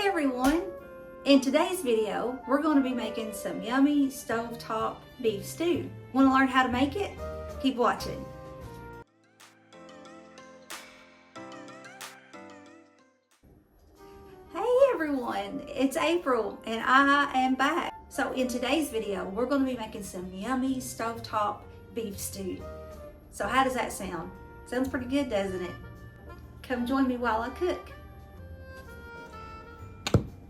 Hey everyone! In today's video, we're going to be making some yummy stovetop beef stew. Want to learn how to make it? Keep watching. Hey everyone! It's April and I am back. So in today's video, we're going to be making some yummy stovetop beef stew. So how does that sound? Sounds pretty good, doesn't it? Come join me while I cook.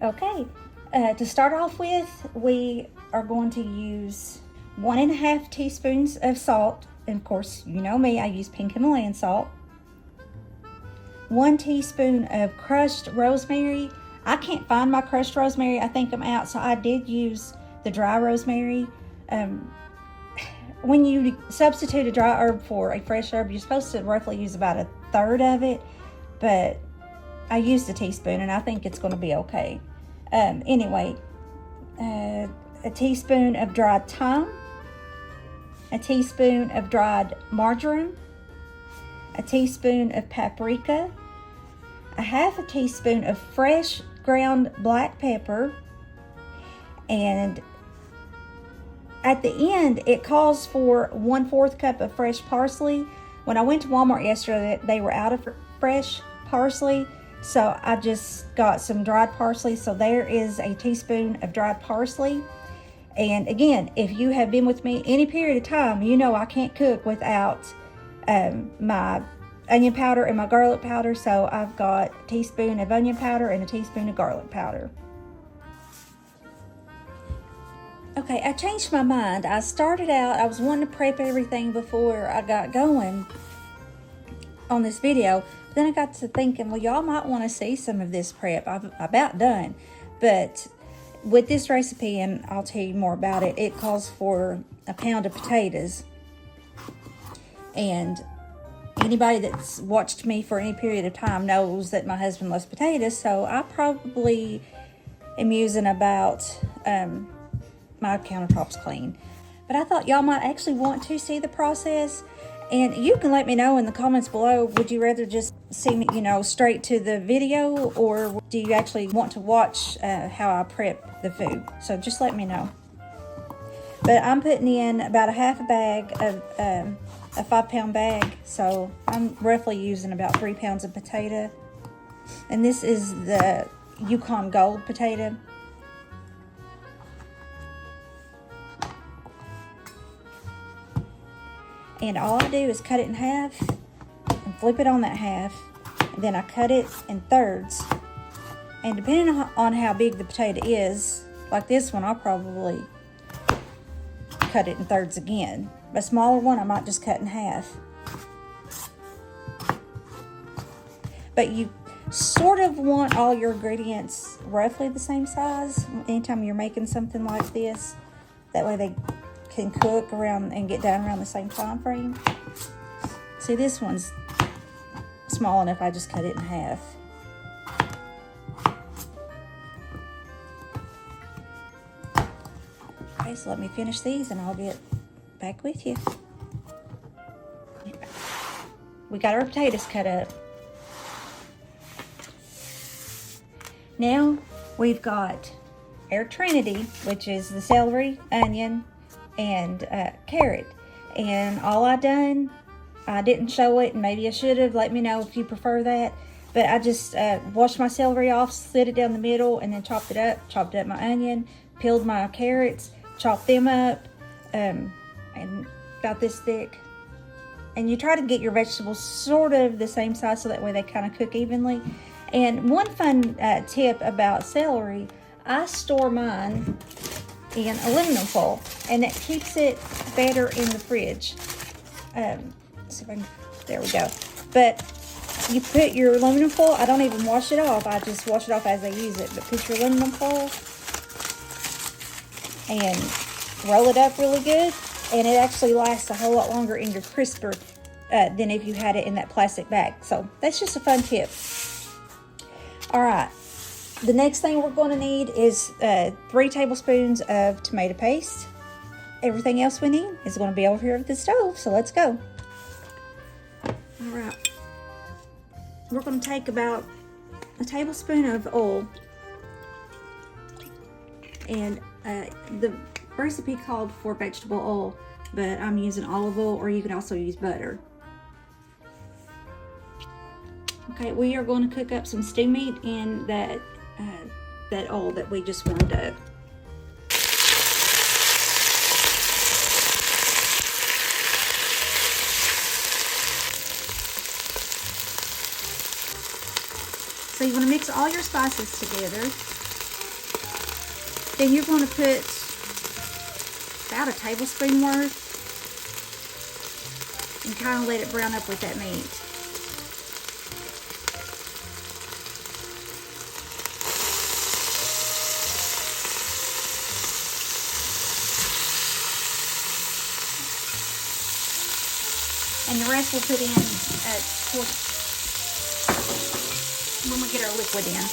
Okay, to start off with, we are going to use 1.5 teaspoons of salt. And of course, you know me, I use pink Himalayan salt. 1 teaspoon of crushed rosemary. I can't find my crushed rosemary. I think I'm out, so I did use the dry rosemary. When you substitute a dry herb for a fresh herb, you're supposed to roughly use about 1/3 of it, but I used a teaspoon and I think it's going to be okay. Anyway, a teaspoon of dried thyme, a teaspoon of dried marjoram, a teaspoon of paprika, a 1/2 teaspoon of fresh ground black pepper, and at the end it calls for 1/4 cup of fresh parsley. When I went to Walmart yesterday, they were out of fresh parsley, so I just got some dried parsley. So there is a teaspoon of dried parsley. And again, if you have been with me any period of time, you know I can't cook without my onion powder and my garlic powder. So I've got a teaspoon of onion powder and a teaspoon of garlic powder. Okay, I changed my mind. I started out, I was wanting to prep everything before I got going on this video. But then I got to thinking, well, y'all might want to see some of this prep. I'm about done. But with this recipe, and I'll tell you more about it, it calls for 1 pound of potatoes. And anybody that's watched me for any period of time knows that my husband loves potatoes. So I probably am using about, my countertop's clean. But I thought y'all might actually want to see the process. And you can let me know in the comments below, would you rather just see me, straight to the video, or do you actually want to watch how I prep the food? So just let me know. But I'm putting in about 1/2 bag of a 5-pound bag. So I'm roughly using about 3 pounds of potato. And this is the Yukon Gold potato. And all I do is cut it in half and flip it on that half. And then I cut it in thirds. And depending on how big the potato is, like this one, I'll probably cut it in thirds again. A smaller one, I might just cut in half. But you sort of want all your ingredients roughly the same size anytime you're making something like this. That way they can cook around and get done around the same time frame. See, this one's small enough, I just cut it in half. Okay, so let me finish these and I'll get back with you. We got our potatoes cut up. Now we've got our trinity, which is the celery, onion, and carrot. And all I done, I didn't show it, and maybe I should have. Let me know if you prefer that. But I just washed my celery off, slid it down the middle, and then chopped up my onion, peeled my carrots, chopped them up, and about this thick. And you try to get your vegetables sort of the same size so that way they kind of cook evenly. And one fun tip about celery, I store mine in aluminum foil, and that keeps it better in the fridge. See if I can, there we go. But you put your aluminum foil, I don't even wash it off, I just wash it off as I use it. But put your aluminum foil and roll it up really good, and it actually lasts a whole lot longer and you're crisper than if you had it in that plastic bag. So that's just a fun tip. All right. The next thing we're going to need is 3 tablespoons of tomato paste. Everything else we need is going to be over here at the stove, so let's go. All right. We're going to take about a tablespoon of oil And the recipe called for vegetable oil, but I'm using olive oil, or you can also use butter. Okay, we are going to cook up some stew meat in that oil that we just warmed up. So you want to mix all your spices together. Then you're going to put about a tablespoon worth and kind of let it brown up with that meat. And the rest we'll put in when we get our liquid in.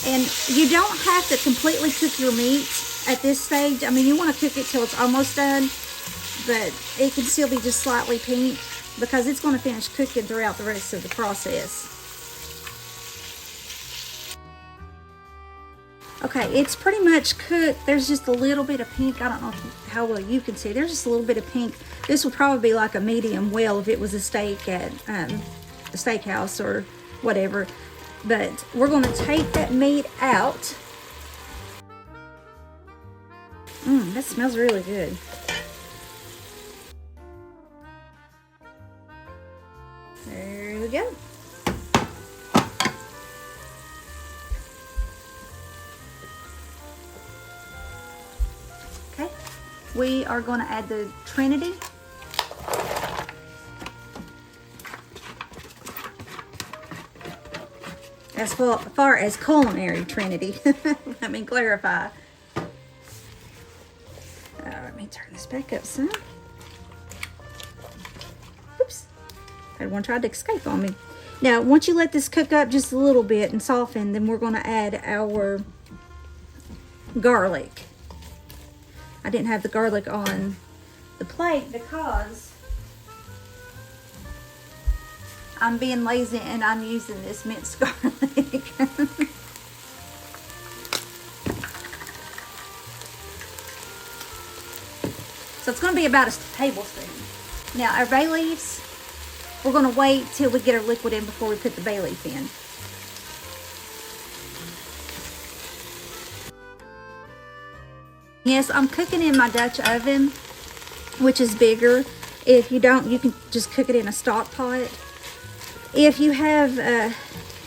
And you don't have to completely cook your meat at this stage. I mean, you want to cook it till it's almost done, but it can still be just slightly pink because it's going to finish cooking throughout the rest of the process. Okay, it's pretty much cooked. There's just a little bit of pink. I don't know how well you can see. There's just a little bit of pink. This would probably be like a medium well if it was a steak at a steakhouse or whatever. But we're going to take that meat out. That smells really good. There we go. Okay, we are going to add the Trinity. As far as culinary Trinity, let me clarify. Let me turn this back up some. Oops, that one tried to escape on me. Now, once you let this cook up just a little bit and soften, then we're going to add our garlic. I didn't have the garlic on the plate because I'm being lazy and I'm using this minced garlic. So it's going to be about a tablespoon. Now our bay leaves, we're going to wait till we get our liquid in before we put the bay leaf in. Yes, I'm cooking in my Dutch oven, which is bigger. If you don't, you can just cook it in a stock pot. If you have,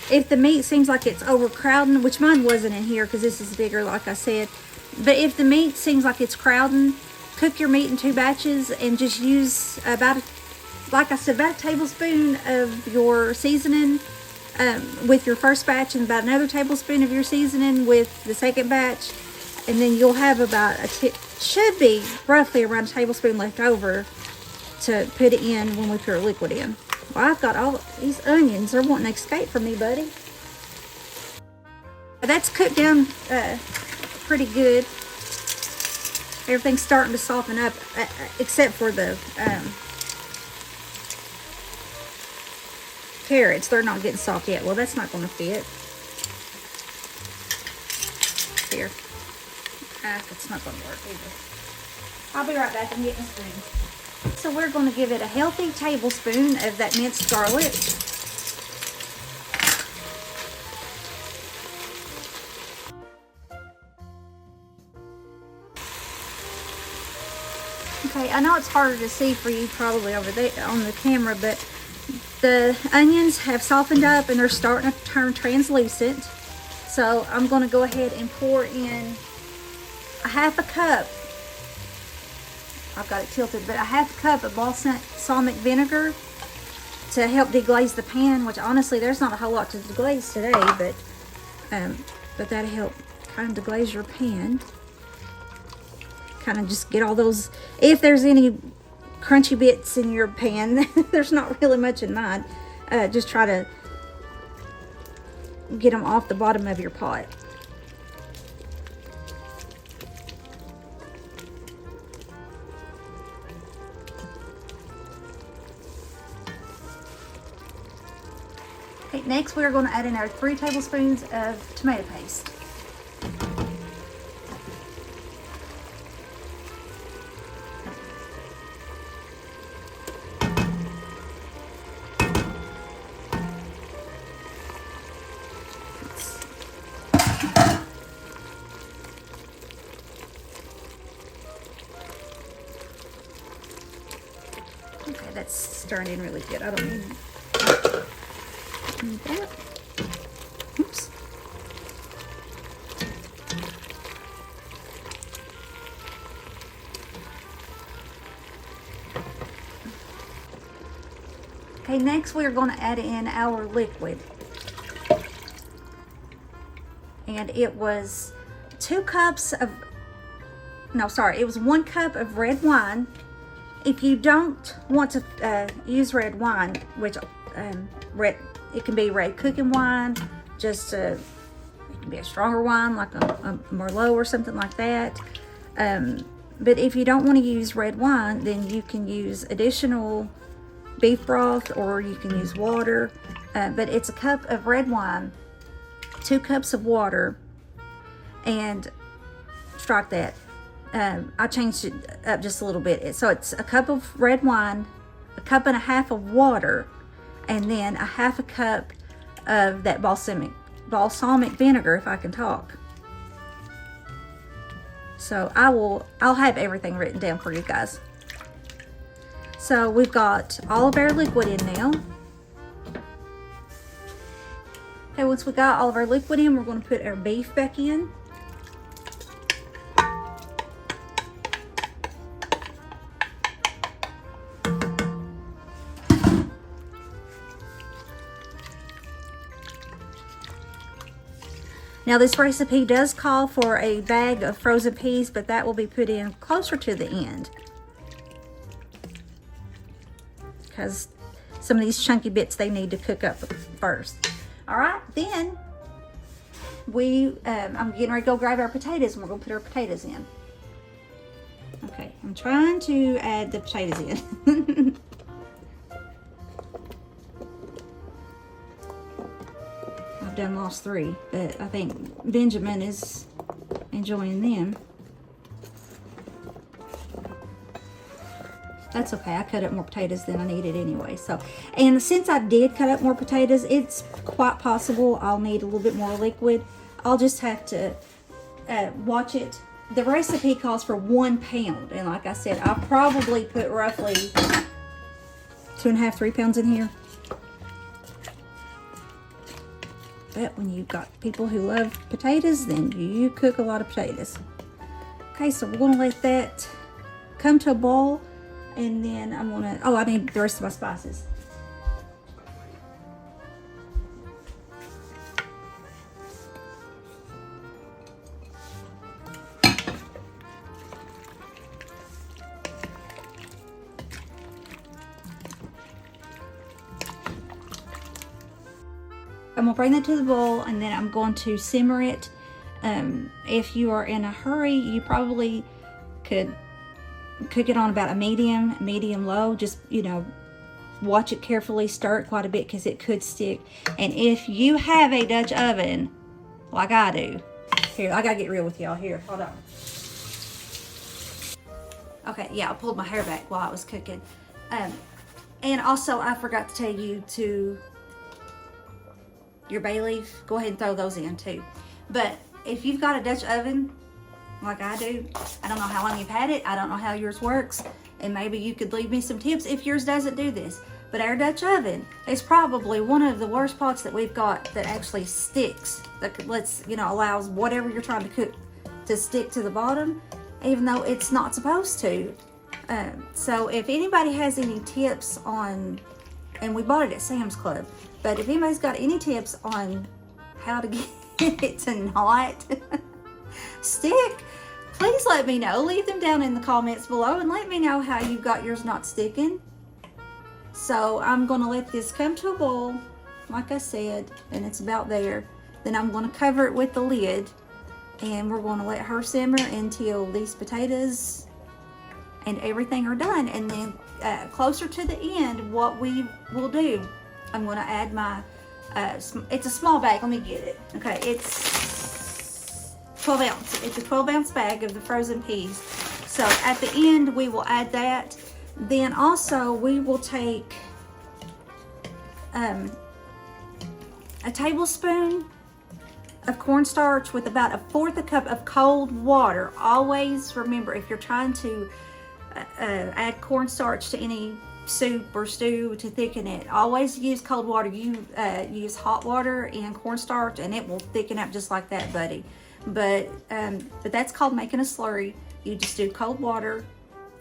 if the meat seems like it's overcrowding, which mine wasn't in here because this is bigger, like I said. But if the meat seems like it's crowding, cook your meat in 2 batches and just use about, like I said, about a tablespoon of your seasoning with your first batch and about another tablespoon of your seasoning with the second batch. And then you'll have about should be roughly around a tablespoon left over to put it in when we put our liquid in. Well, I've got all these onions. They're wanting to escape from me, buddy. That's cooked down pretty good. Everything's starting to soften up, except for the carrots. They're not getting soft yet. Well, that's not going to fit. Here. It's not going to work either. I'll be right back. I'm getting a spoon. So we're going to give it a healthy tablespoon of that minced garlic. Okay, I know it's harder to see for you probably over there on the camera, but the onions have softened up and they're starting to turn translucent. So I'm going to go ahead and pour in a half a cup. I've got it tilted, but a half cup of balsamic vinegar to help deglaze the pan, which honestly there's not a whole lot to deglaze today, but that'll help kind of deglaze your pan. Kind of just get all those, if there's any crunchy bits in your pan, there's not really much in mine, just try to get them off the bottom of your pot. Okay, next we are going to add in our 3 tablespoons of tomato paste. Okay, that's stirring in really good. I don't need that. Oops. Okay, next we are going to add in our liquid. And it was 2 cups of, no, sorry, it was 1 cup of red wine. If you don't want to use red wine, which it can be red cooking wine, just it can be a stronger wine like a Merlot or something like that. But if you don't want to use red wine, then you can use additional beef broth, or you can use water. But it's a cup of red wine, 2 cups of water, and strike that. I changed it up just a little bit. So it's a cup of red wine, a cup and a half of water, and then a half a cup of that balsamic vinegar, if I can talk. So I'll have everything written down for you guys. So we've got all of our liquid in now. Okay, once we got all of our liquid in, we're going to put our beef back in. Now this recipe does call for a bag of frozen peas, but that will be put in closer to the end, because some of these chunky bits, they need to cook up first. All right, then I'm getting ready to go grab our potatoes, and we're gonna put our potatoes in. Okay, I'm trying to add the potatoes in. I've done lost 3, but I think Benjamin is enjoying them. That's okay, I cut up more potatoes than I needed anyway. So, and since I did cut up more potatoes, it's quite possible I'll need a little bit more liquid. I'll just have to watch it. The recipe calls for 1 pound, and like I said, I'll probably put roughly 2.5, 3 pounds in here. But when you've got people who love potatoes, then you cook a lot of potatoes. Okay, so we're gonna let that come to a boil, and then I need the rest of my spices. I'm gonna bring that to the boil, and then I'm going to simmer it. If you are in a hurry, you probably could cook it on about a medium low. Just, watch it carefully, stir it quite a bit, because it could stick. And if you have a Dutch oven like I do, here, I gotta get real with y'all. Here, hold on. Okay, yeah, I pulled my hair back while I was cooking. And also, I forgot to tell you to your bay leaf, go ahead and throw those in too. But if you've got a Dutch oven like I do, I don't know how long you've had it, I don't know how yours works, and maybe you could leave me some tips if yours doesn't do this. But our Dutch oven is probably one of the worst pots that we've got that actually sticks, that allows whatever you're trying to cook to stick to the bottom, even though it's not supposed to. So if anybody has any tips on, and we bought it at Sam's Club, but if anybody's got any tips on how to get it to not stick, please let me know. Leave them down in the comments below and let me know how you got yours not sticking. So I'm going to let this come to a boil, like I said, and it's about there. Then I'm going to cover it with the lid, and we're going to let her simmer until these potatoes and everything are done. And then closer to the end, what we will do, I'm going to add my It's a small bag. Let me get it. Okay, it's 12 ounce. It's a 12-ounce bag of the frozen peas. So at the end, we will add that. Then also, we will take a tablespoon of cornstarch with about 1/4 cup of cold water. Always remember, if you're trying to add cornstarch to any soup or stew to thicken it, always use cold water. You use hot water and cornstarch and it will thicken up just like that, buddy. But that's called making a slurry. You just do cold water,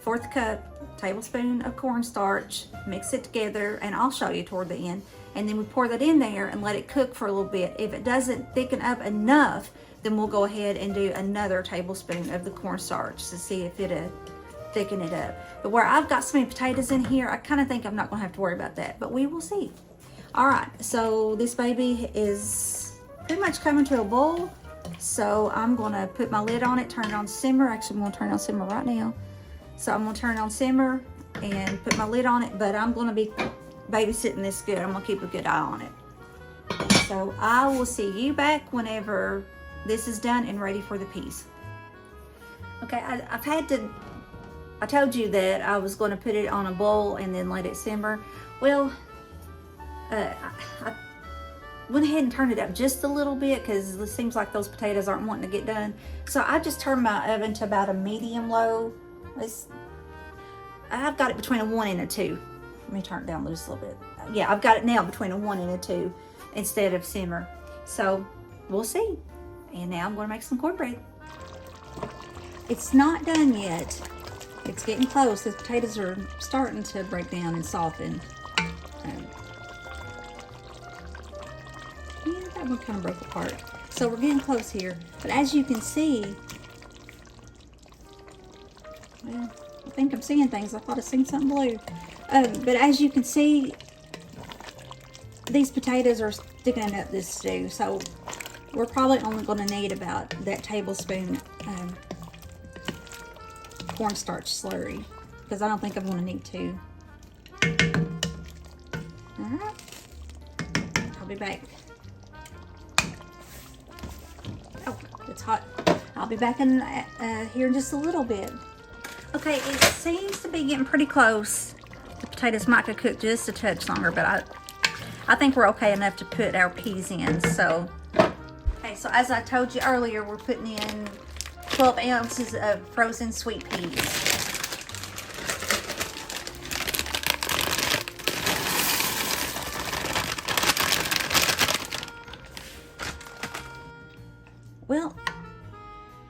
1/4 cup, tablespoon of cornstarch, mix it together, and I'll show you toward the end. And then we pour that in there and let it cook for a little bit. If it doesn't thicken up enough, then we'll go ahead and do another tablespoon of the cornstarch to see if it'll thicken it up. But where I've got so many potatoes in here, I kind of think I'm not going to have to worry about that, but we will see. All right, so this baby is pretty much coming to a boil. So I'm going to put my lid on it, turn it on simmer. Actually, I'm going to turn it on simmer right now. So I'm going to turn it on simmer and put my lid on it, but I'm going to be babysitting this good. I'm going to keep a good eye on it. So I will see you back whenever this is done and ready for the peas. Okay, I told you that I was going to put it on a bowl and then let it simmer. Well, I went ahead and turned it up just a little bit because it seems like those potatoes aren't wanting to get done. So I just turned my oven to about a medium low. I've got it between a 1 and a 2. Let me turn it down loose a little bit. Yeah, I've got it now between a 1 and a 2 instead of simmer. So we'll see. And now I'm going to make some cornbread. It's not done yet. It's getting close. The potatoes are starting to break down and soften. Yeah, that one kind of broke apart. So we're getting close here. But as you can see, well, I think I'm seeing things. I thought I seen something blue. But as you can see, these potatoes are sticking up this stew. So we're probably only going to need about that tablespoon cornstarch slurry, because I don't think I'm going to need 2. Alright, I'll be back. Oh, it's hot. I'll be back in here in just a little bit. Okay, it seems to be getting pretty close. The potatoes might have cooked just a touch longer, but I think we're okay enough to put our peas in. So, okay, so as I told you earlier, we're putting in 12 ounces of frozen sweet peas. Well,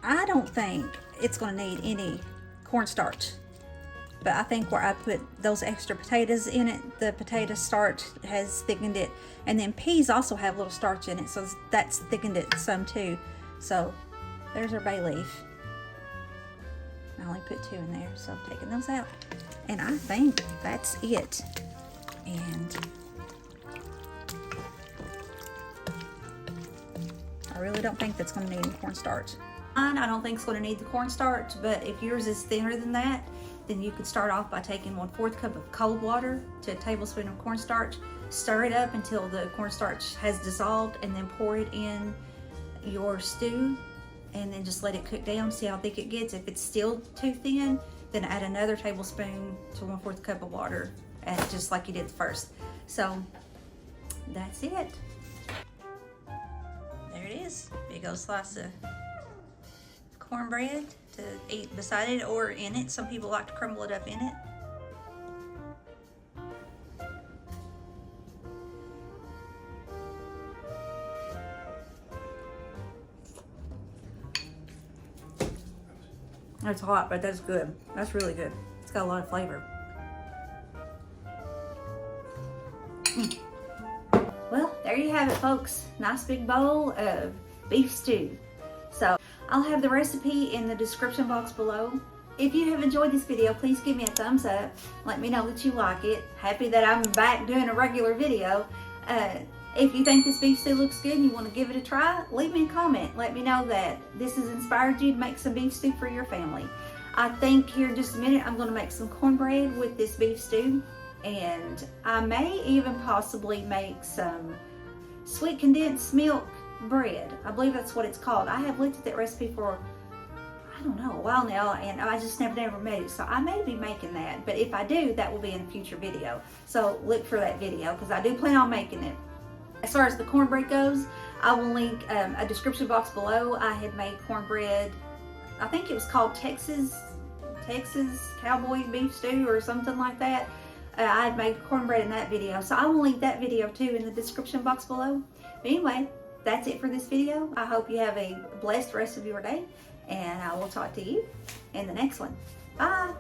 I don't think it's going to need any cornstarch, but I think where I put those extra potatoes in it, the potato starch has thickened it, and then peas also have a little starch in it, so that's thickened it some too. So there's our bay leaf. I only put 2 in there, so I'm taking those out. And I think that's it. And I really don't think that's going to need any cornstarch. I don't think it's going to need the cornstarch, but if yours is thinner than that, then you could start off by taking 1/4 cup of cold water to a tablespoon of cornstarch, stir it up until the cornstarch has dissolved, and then pour it in your stew, and then just let it cook down, see how thick it gets. If it's still too thin, then add another tablespoon to 1/4 cup of water, just like you did first. So that's it. There it is. Big old slice of cornbread to eat beside it or in it. Some people like to crumble it up in it. It's hot, but that's good. That's really good. It's got a lot of flavor. Well, there you have it, folks. Nice big bowl of beef stew. So I'll have the recipe in the description box below. If you have enjoyed this video, please give me a thumbs up. Let me know that you like it. Happy that I'm back doing a regular video. If you think this beef stew looks good and you want to give it a try, leave me a comment. Let me know that this has inspired you to make some beef stew for your family. I think here in just a minute I'm going to make some cornbread with this beef stew. And I may even possibly make some sweet condensed milk bread. I believe that's what it's called. I have looked at that recipe for, I don't know, a while now, and I just never made it. So I may be making that, but if I do, that will be in a future video. So look for that video, because I do plan on making it. As far as the cornbread goes, I will link a description box below. I had made cornbread, I think it was called Texas Cowboy Beef Stew or something like that. I had made cornbread in that video, so I will link that video too in the description box below. But anyway, that's it for this video. I hope you have a blessed rest of your day, and I will talk to you in the next one. Bye!